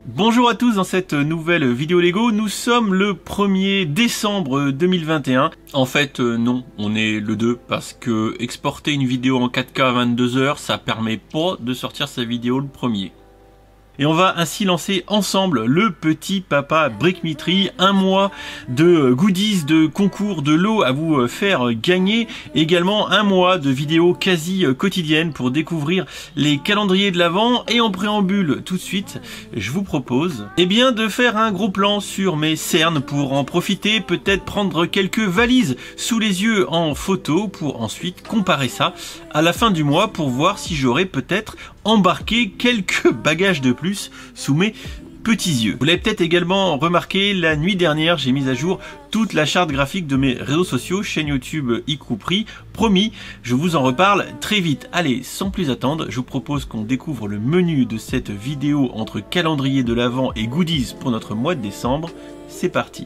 Bonjour à tous, dans cette nouvelle vidéo Lego, nous sommes le 1er décembre 2021. En fait non, on est le 2 parce que exporter une vidéo en 4K à 22h, ça permet pas de sortir sa vidéo le 1er. Et on va ainsi lancer ensemble le petit papa Brick-Me-Tree, un mois de goodies, de concours, de lots à vous faire gagner, également un mois de vidéos quasi quotidiennes pour découvrir les calendriers de l'Avent. Et en préambule, tout de suite, je vous propose de faire un gros plan sur mes cernes pour en profiter, peut-être prendre quelques valises sous les yeux en photo pour ensuite comparer ça à la fin du mois pour voir si j'aurais peut-être embarqué quelques bagages de plus sous mes petits yeux. Vous l'avez peut-être également remarqué, la nuit dernière, j'ai mis à jour toute la charte graphique de mes réseaux sociaux, chaîne YouTube Icouprix. Promis, je vous en reparle très vite. Allez, sans plus attendre, je vous propose qu'on découvre le menu de cette vidéo entre calendrier de l'Avent et goodies pour notre mois de décembre. C'est parti.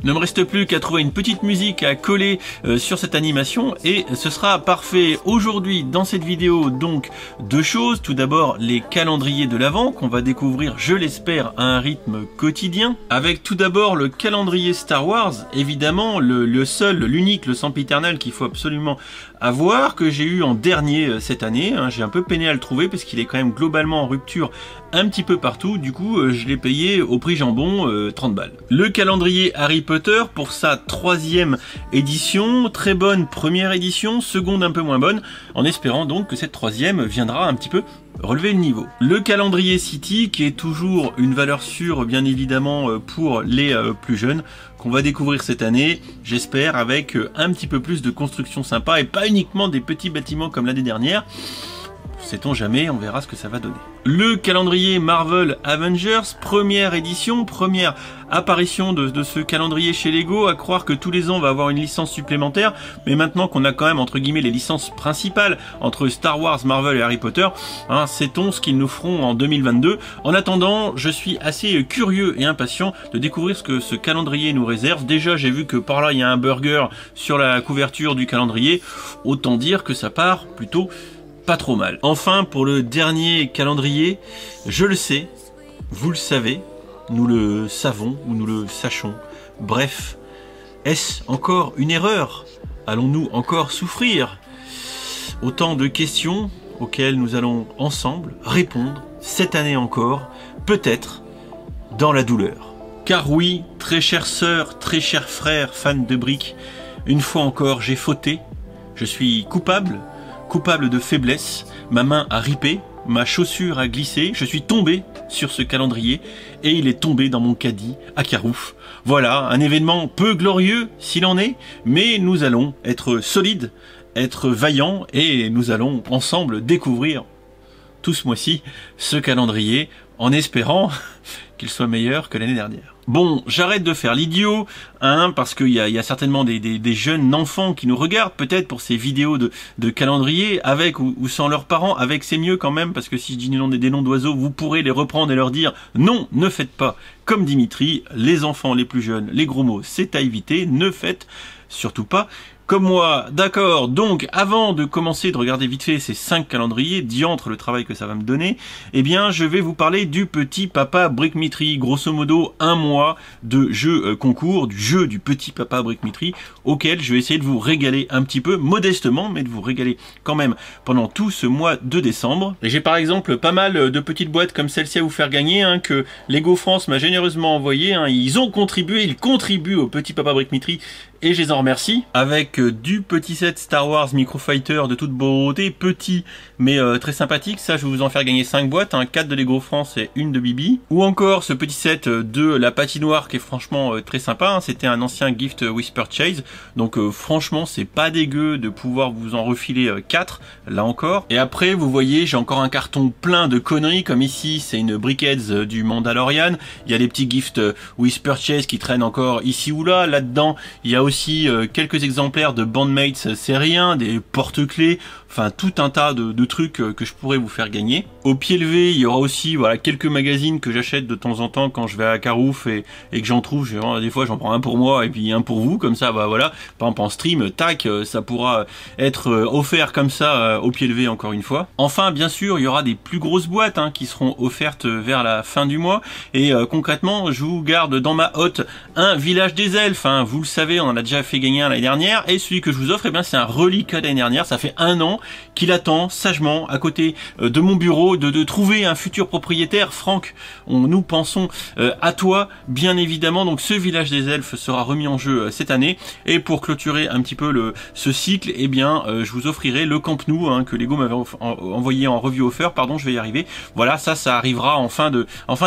Ne me reste plus qu'à trouver une petite musique à coller sur cette animation et ce sera parfait. Aujourd'hui dans cette vidéo donc deux choses. Tout d'abord les calendriers de l'Avent qu'on va découvrir, je l'espère, à un rythme quotidien. Avec tout d'abord le calendrier Star Wars, évidemment le seul, l'unique, le sempiternel qu'il faut absolument avoir, que j'ai eu en dernier cette année. J'ai un peu peiné à le trouver parce qu'il est quand même globalement en rupture un petit peu partout. Du coup je l'ai payé au prix jambon, 30 balles. Le calendrier Harry Potter pour sa 3e édition, très bonne première édition, seconde un peu moins bonne, en espérant donc que cette 3e viendra un petit peu relever le niveau. Le calendrier City qui est toujours une valeur sûre bien évidemment pour les plus jeunes, qu'on va découvrir cette année, j'espère, avec un petit peu plus de construction sympa et pas uniquement des petits bâtiments comme l'année dernière. Sait-on jamais, on verra ce que ça va donner. Le calendrier Marvel Avengers, première édition, première apparition de ce calendrier chez Lego, à croire que tous les ans on va avoir une licence supplémentaire, mais maintenant qu'on a quand même entre guillemets les licences principales entre Star Wars, Marvel et Harry Potter, sait-on ce qu'ils nous feront en 2022. En attendant, je suis assez curieux et impatient de découvrir ce que ce calendrier nous réserve. Déjà j'ai vu que par là il y a un burger sur la couverture du calendrier, autant dire que ça part plutôt pas trop mal. Enfin, pour le dernier calendrier, je le sais, vous le savez, nous le savons ou nous le sachons. Bref, est-ce encore une erreur? Allons-nous encore souffrir? Autant de questions auxquelles nous allons ensemble répondre cette année encore, peut-être dans la douleur. Car oui, très chère sœur, très cher frère, fan de briques, une fois encore j'ai fauté, je suis coupable de faiblesse, ma main a ripé, ma chaussure a glissé, je suis tombé sur ce calendrier et il est tombé dans mon caddie à Carouf. Voilà, un événement peu glorieux s'il en est, mais nous allons être solides, être vaillants et nous allons ensemble découvrir tout ce mois-ci ce calendrier en espérant qu'il soit meilleur que l'année dernière. Bon, j'arrête de faire l'idiot, parce qu'il y a certainement des jeunes enfants qui nous regardent peut-être pour ces vidéos de calendrier, avec ou sans leurs parents. Avec c'est mieux quand même, parce que si je dis des noms d'oiseaux, vous pourrez les reprendre et leur dire non, ne faites pas comme Dimitri, les enfants les plus jeunes, les gros mots, c'est à éviter, ne faites surtout pas comme moi. D'accord, donc avant de commencer de regarder vite fait ces 5 calendriers, diantre le travail que ça va me donner, je vais vous parler du petit papa Brick-Me-Tree, grosso modo un mois de jeu concours, du jeu du petit papa Brick-Me-Tree, auquel je vais essayer de vous régaler un petit peu, modestement, mais de vous régaler quand même pendant tout ce mois de décembre. Et j'ai par exemple pas mal de petites boîtes comme celle-ci à vous faire gagner, que Lego France m'a généreusement envoyé, ils contribuent au petit papa Brick-Me-Tree, et je les en remercie, avec du petit set Star Wars Microfighter de toute beauté, petit mais très sympathique. Ça, je vais vous en faire gagner 5 boîtes, 4 de Lego France et une de Bibi. Ou encore ce petit set de la patinoire qui est franchement très sympa, c'était un ancien gift Whisper Chase, donc franchement c'est pas dégueu de pouvoir vous en refiler 4, là encore. Et après vous voyez, j'ai encore un carton plein de conneries, comme ici c'est une Brickheads du Mandalorian, il y a les petits gifts Whisper Chase qui traînent encore ici ou là, là-dedans il y a aussi quelques exemplaires de Bandmates série 1, des porte-clés, enfin tout un tas de trucs que je pourrais vous faire gagner. Au pied levé, il y aura aussi voilà quelques magazines que j'achète de temps en temps quand je vais à Carouf et que j'en trouve. Des fois j'en prends un pour moi et puis un pour vous, comme ça bah voilà. Par exemple en stream, tac, ça pourra être offert comme ça au pied levé encore une fois. Enfin bien sûr il y aura des plus grosses boîtes qui seront offertes vers la fin du mois et concrètement je vous garde dans ma hotte un village des elfes. Vous le savez, on en a déjà fait gagner un l'année dernière et celui que je vous offre, eh bien c'est un reliquat de l'année dernière. Ça fait 1 an qu'il attend sagement à côté de mon bureau de trouver un futur propriétaire. Franck, nous pensons à toi bien évidemment. Donc ce village des elfes sera remis en jeu cette année et pour clôturer un petit peu ce cycle, eh bien je vous offrirai le Camp Nou que Lego m'avait envoyé en review offer, pardon, je vais y arriver. Voilà, ça arrivera en fin de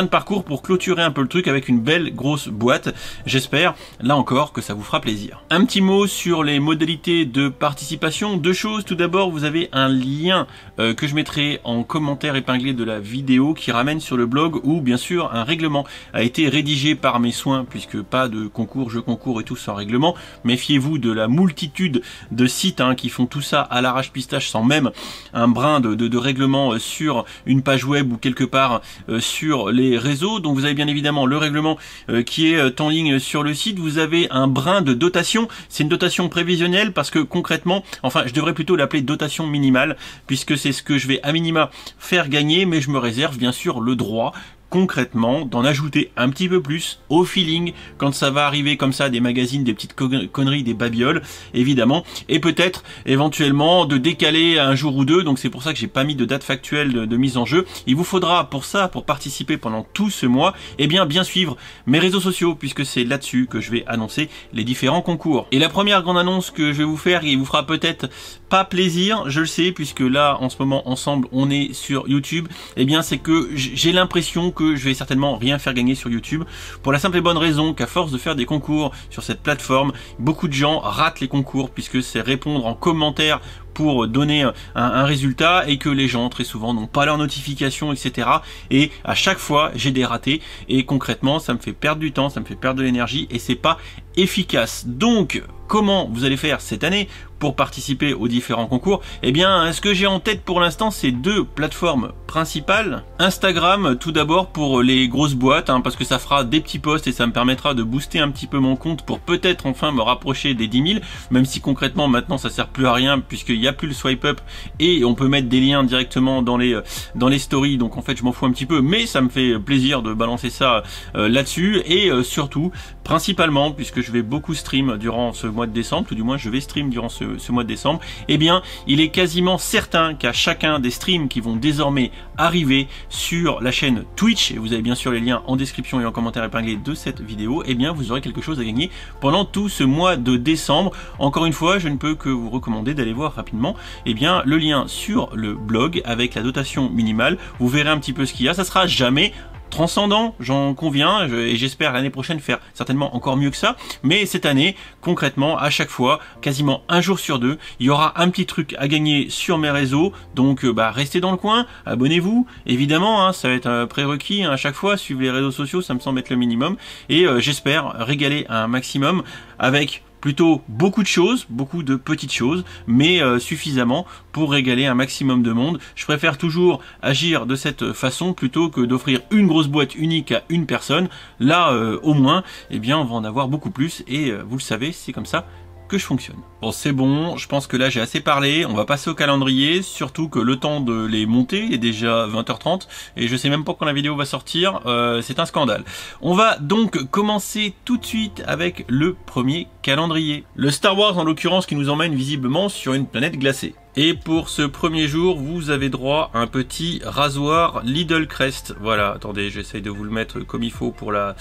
parcours pour clôturer un peu le truc avec une belle grosse boîte. J'espère là encore que ça vous fera plaisir. Un petit mot sur les modalités de participation. 2 choses. Tout d'abord, vous avez un lien que je mettrai en commentaire épinglé de la vidéo qui ramène sur le blog où bien sûr un règlement a été rédigé par mes soins, puisque pas de concours, jeux concours et tout sans règlement. Méfiez-vous de la multitude de sites qui font tout ça à l'arrache-pistache sans même un brin de règlement sur une page web ou quelque part sur les réseaux. Donc vous avez bien évidemment le règlement qui est en ligne sur le site. Vous avez un brin de dotation. C'est une dotation prévisionnelle parce que concrètement, enfin je devrais plutôt l'appeler dotation minimale puisque c'est ce que je vais à minima faire gagner, mais je me réserve bien sûr le droit concrètement d'en ajouter un petit peu plus au feeling quand ça va arriver comme ça, des magazines, des petites conneries, des babioles évidemment, et peut-être éventuellement de décaler un jour ou deux. Donc c'est pour ça que j'ai pas mis de date factuelle de mise en jeu. Il vous faudra pour ça, pour participer pendant tout ce mois, eh bien suivre mes réseaux sociaux puisque c'est là-dessus que je vais annoncer les différents concours. Et la première grande annonce que je vais vous faire, il vous fera peut-être pas plaisir, je le sais, puisque là en ce moment ensemble on est sur YouTube, eh bien c'est que j'ai l'impression que je vais certainement rien faire gagner sur YouTube pour la simple et bonne raison qu'à force de faire des concours sur cette plateforme, beaucoup de gens ratent les concours puisque c'est répondre en commentaire pour donner un résultat et que les gens très souvent n'ont pas leur notification, etc. Et à chaque fois j'ai des ratés et concrètement ça me fait perdre du temps, ça me fait perdre de l'énergie et c'est pas efficace. Donc comment vous allez faire cette année pour participer aux différents concours? Eh bien ce que j'ai en tête pour l'instant c'est 2 plateformes principales. Instagram tout d'abord pour les grosses boîtes parce que ça fera des petits posts et ça me permettra de booster un petit peu mon compte pour peut-être enfin me rapprocher des 10 000, même si concrètement maintenant ça sert plus à rien puisqu'il n'y a plus le swipe up et on peut mettre des liens directement dans les stories. Donc en fait je m'en fous un petit peu, mais ça me fait plaisir de balancer ça là-dessus et surtout principalement puisque je vais beaucoup stream durant ce mois de décembre, tout du moins je vais stream durant ce mois de décembre, eh bien il est quasiment certain qu'à chacun des streams qui vont désormais arriver sur la chaîne Twitch, et vous avez bien sûr les liens en description et en commentaire épinglé de cette vidéo, eh bien vous aurez quelque chose à gagner pendant tout ce mois de décembre. Encore une fois, je ne peux que vous recommander d'aller voir rapidement eh bien le lien sur le blog avec la dotation minimale. Vous verrez un petit peu ce qu'il y a, ça sera jamais transcendant, j'en conviens, et j'espère l'année prochaine faire certainement encore mieux que ça, mais cette année, concrètement, à chaque fois, quasiment un jour sur 2, il y aura un petit truc à gagner sur mes réseaux, donc restez dans le coin, abonnez-vous, évidemment, ça va être un prérequis à chaque fois, suivre les réseaux sociaux, ça me semble être le minimum, et j'espère régaler un maximum avec plutôt beaucoup de choses, beaucoup de petites choses, mais suffisamment pour régaler un maximum de monde. Je préfère toujours agir de cette façon plutôt que d'offrir une grosse boîte unique à une personne. Là, au moins, eh bien, on va en avoir beaucoup plus et vous le savez, c'est comme ça que je fonctionne. Bon, c'est bon, je pense que là j'ai assez parlé, on va passer au calendrier, surtout que le temps de les monter est déjà 20h30 et je sais même pas quand la vidéo va sortir, c'est un scandale. On va donc commencer tout de suite avec le premier calendrier. Le Star Wars en l'occurrence qui nous emmène visiblement sur une planète glacée. Et pour ce premier jour, vous avez droit à un petit rasoir Lidl Crest. Voilà, attendez, j'essaye de vous le mettre comme il faut pour la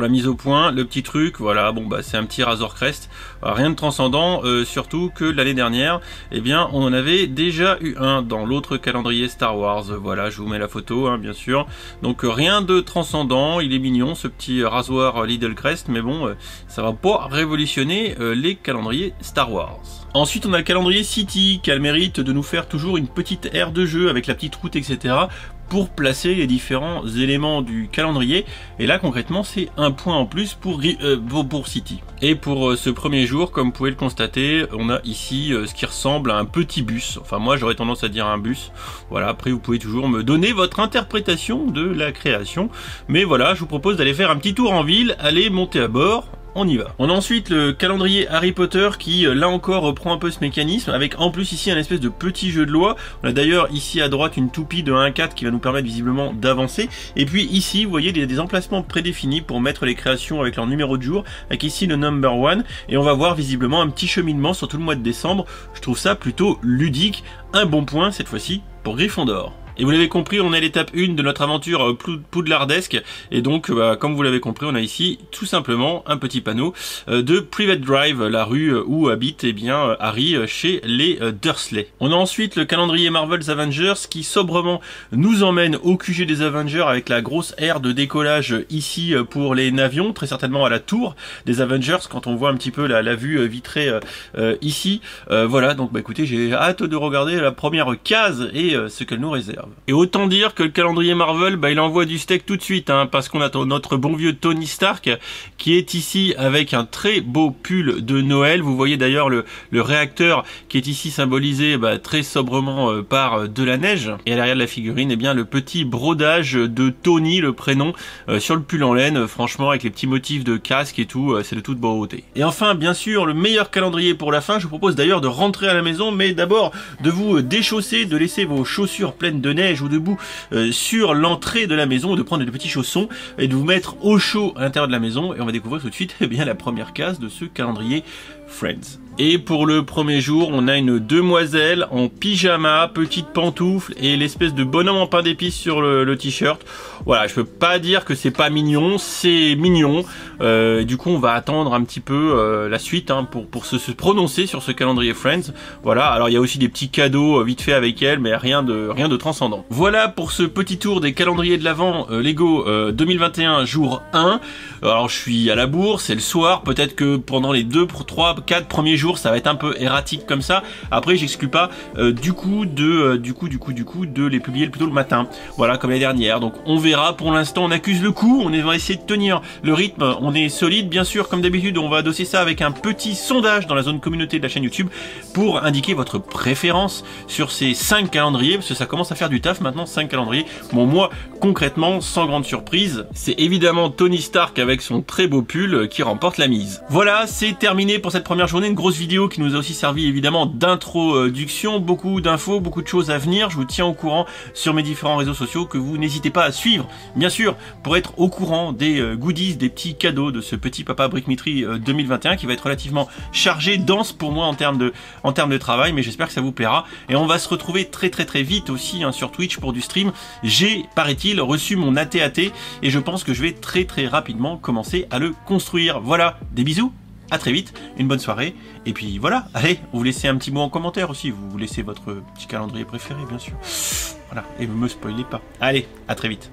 mise au point. Le petit truc, voilà, bon bah c'est un petit rasoir Crest. Rien de transcendant, surtout que l'année dernière, eh bien on en avait déjà eu un dans l'autre calendrier Star Wars. Voilà, je vous mets la photo, bien sûr. Donc rien de transcendant, il est mignon ce petit rasoir Lidl Crest, mais bon, ça va pas révolutionner les calendriers Star Wars. Ensuite, on a le calendrier City qui a le mérite de nous faire toujours une petite aire de jeu avec la petite route, etc. pour placer les différents éléments du calendrier. Et là concrètement c'est un point en plus pour City. Et pour ce premier jour, comme vous pouvez le constater, on a ici ce qui ressemble à un petit bus. Enfin moi j'aurais tendance à dire un bus. Voilà, après vous pouvez toujours me donner votre interprétation de la création. Mais voilà, je vous propose d'aller faire un petit tour en ville, aller monter à bord. On y va. On a ensuite le calendrier Harry Potter qui là encore reprend un peu ce mécanisme avec en plus ici un espèce de petit jeu de loi. On a d'ailleurs ici à droite une toupie de 1-4 qui va nous permettre visiblement d'avancer. Et puis ici vous voyez des emplacements prédéfinis pour mettre les créations avec leur numéro de jour, avec ici le number 1 et on va voir visiblement un petit cheminement sur tout le mois de décembre. Je trouve ça plutôt ludique. Un bon point cette fois-ci pour Gryffondor. Et vous l'avez compris, on est à l'étape 1 de notre aventure poudlardesque. Et donc, comme vous l'avez compris, on a ici tout simplement un petit panneau de Private Drive, la rue où habite Harry chez les Dursley. On a ensuite le calendrier Marvel's Avengers qui sobrement nous emmène au QG des Avengers avec la grosse aire de décollage ici pour les navions, très certainement à la tour des Avengers quand on voit un petit peu la vue vitrée ici. Voilà, donc écoutez, j'ai hâte de regarder la première case et ce qu'elle nous réserve. Et autant dire que le calendrier Marvel, il envoie du steak tout de suite, parce qu'on a notre bon vieux Tony Stark qui est ici avec un très beau pull de Noël. Vous voyez d'ailleurs le réacteur qui est ici symbolisé très sobrement par de la neige. Et à l'arrière de la figurine, le petit brodage de Tony, le prénom, sur le pull en laine, franchement avec les petits motifs de casque et tout, c'est de toute beauté. Et enfin, bien sûr, le meilleur calendrier pour la fin, je vous propose d'ailleurs de rentrer à la maison, mais d'abord de vous déchausser, de laisser vos chaussures pleines de neige ou debout sur l'entrée de la maison, de prendre des petits chaussons et de vous mettre au chaud à l'intérieur de la maison. Et on va découvrir tout de suite la première case de ce calendrier Friends. Et pour le premier jour, on a une demoiselle en pyjama, petite pantoufle et l'espèce de bonhomme en pain d'épices sur le t-shirt. Voilà, je peux pas dire que c'est pas mignon, c'est mignon. Du coup, on va attendre un petit peu la suite pour se prononcer sur ce calendrier Friends. Voilà, alors il y a aussi des petits cadeaux vite fait avec elle, mais rien de transcendant. Voilà pour ce petit tour des calendriers de l'Avent Lego 2021 jour 1. Alors je suis à la bourre, c'est le soir, peut-être que pendant les 2, 3, 4 premiers jours ça va être un peu erratique comme ça. Après j'exclus pas du coup de les publier plutôt le matin, voilà, comme l'année dernière. Donc on verra, pour l'instant on accuse le coup, on va essayer de tenir le rythme, on est solide bien sûr. Comme d'habitude on va adosser ça avec un petit sondage dans la zone communauté de la chaîne YouTube pour indiquer votre préférence sur ces 5 calendriers, parce que ça commence à faire du taf maintenant, 5 calendriers. Bon, moi concrètement, sans grande surprise, c'est évidemment Tony Stark avec son très beau pull qui remporte la mise. Voilà, c'est terminé pour cette première journée, une grosse vidéo qui nous a aussi servi évidemment d'introduction, beaucoup d'infos, beaucoup de choses à venir. Je vous tiens au courant sur mes différents réseaux sociaux que vous n'hésitez pas à suivre, bien sûr, pour être au courant des goodies, des petits cadeaux de ce petit Papa Brick Mitry 2021 qui va être relativement chargé, dense pour moi en termes de travail, mais j'espère que ça vous plaira. Et on va se retrouver très vite aussi sur Twitch pour du stream. J'ai, paraît-il, reçu mon AT-AT et je pense que je vais très rapidement commencer à le construire. Voilà, des bisous, à très vite, une bonne soirée, et puis voilà, allez, vous laissez un petit mot en commentaire aussi, vous laissez votre petit calendrier préféré bien sûr. Voilà, et ne me spoilez pas. Allez, à très vite.